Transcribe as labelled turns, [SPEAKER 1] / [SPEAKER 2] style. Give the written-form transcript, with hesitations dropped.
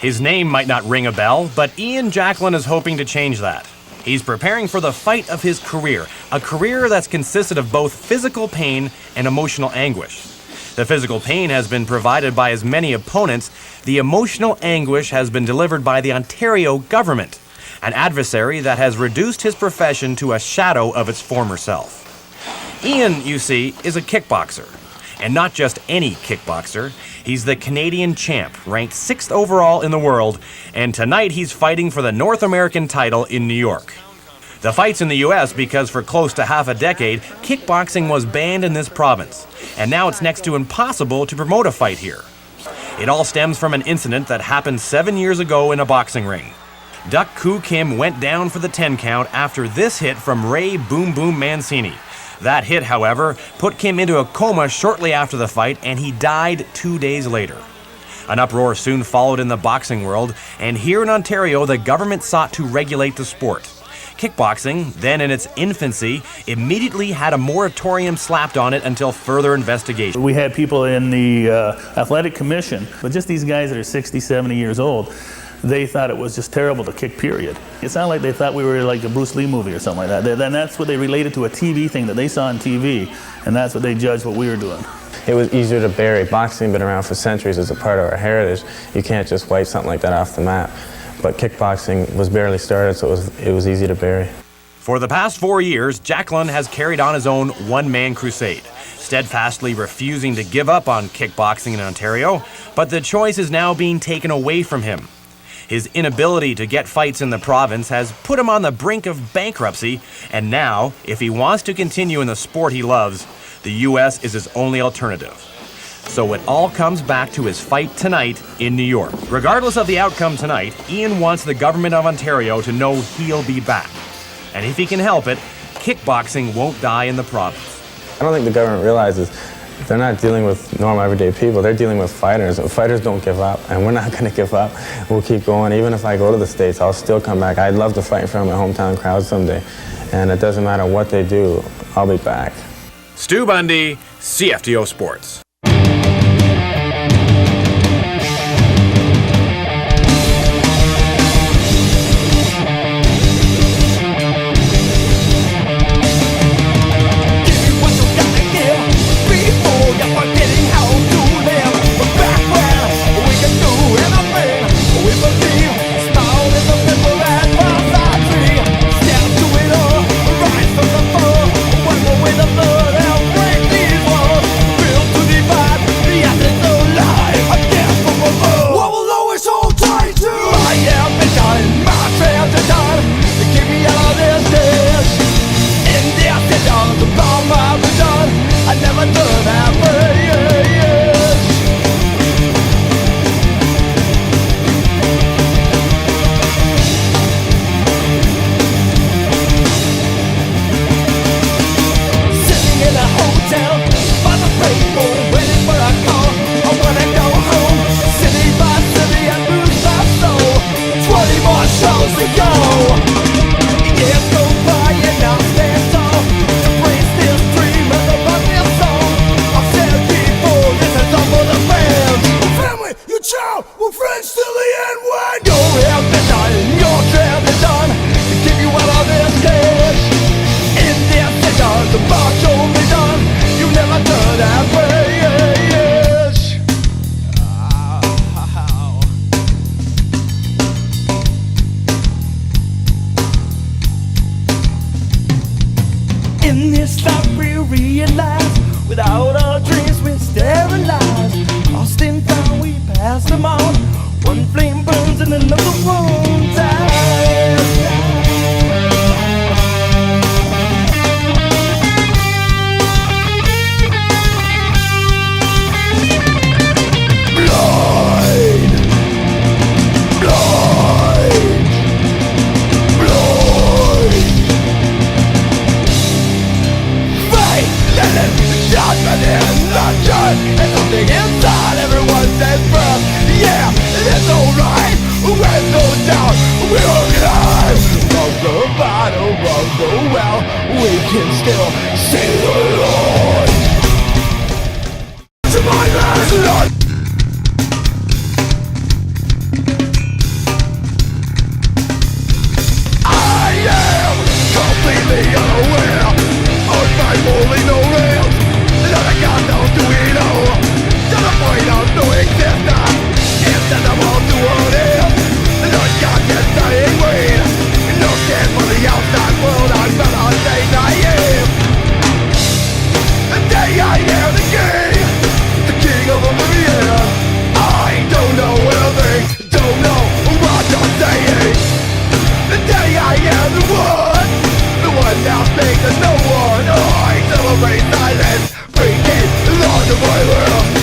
[SPEAKER 1] His name might not ring a bell, but Ian Jacklin is hoping to change that. He's preparing for the fight of his career, a career that's consisted of both physical pain and emotional anguish. The physical pain has been provided by his many opponents. The emotional anguish has been delivered by the Ontario government, an adversary that has reduced his profession to a shadow of its former self. Ian, you see, is a kickboxer. And not just any kickboxer. He's the Canadian champ, ranked 6th overall in the world, and tonight he's fighting for the North American title in New York. The fight's in the US because for close to half a decade, kickboxing was banned in this province, and now it's next to impossible to promote a fight here. It all stems from an incident that happened 7 years ago in a boxing ring. Duck Koo Kim went down for the 10 count after this hit from Ray Boom Boom Mancini. That hit, however, put Kim into a coma shortly after the fight, and he died 2 days later. An uproar soon followed in the boxing world, and here in Ontario, the government sought to regulate the sport. Kickboxing, then in its infancy, immediately had a moratorium slapped on it until further investigation.
[SPEAKER 2] We had people in the athletic commission, but just these guys that are 60, 70 years old, they thought it was just terrible to kick, period. It's not like they thought we were like a Bruce Lee movie or something like that. Then that's what they related to, a TV thing that they saw on TV, and that's what they judged what we were doing.
[SPEAKER 3] It was easier to bury. Boxing been around for centuries as a part of our heritage. You can't just wipe something like that off the map. But kickboxing was barely started, so it was easy to bury.
[SPEAKER 1] For the past 4 years, Jacklin has carried on his own one-man crusade, steadfastly refusing to give up on kickboxing in Ontario, but the choice is now being taken away from him. His inability to get fights in the province has put him on the brink of bankruptcy, and now, if he wants to continue in the sport he loves, the US is his only alternative. So it all comes back to his fight tonight in New York. Regardless of the outcome tonight, Ian wants the government of Ontario to know he'll be back. And if he can help it, kickboxing won't die in the province.
[SPEAKER 3] I don't think the government realizes they're not dealing with normal everyday people, they're dealing with fighters. And fighters don't give up, and we're not going to give up. We'll keep going. Even if I go to the States, I'll still come back. I'd love to fight in front of my hometown crowd someday. And it doesn't matter what they do, I'll be back.
[SPEAKER 1] Stu Bundy, CFTO Sports.
[SPEAKER 4] In this life we realize, without our dreams we're sterilized. Lost in time we pass them on. One flame burns and another one dies. And something inside everyone says breath. Yeah, it's alright, with no doubt we're alive. From the bottom of the well, we can still see the light. To my last life. I am the one now speaks and no one. I celebrate silence, breaking the laws of my world.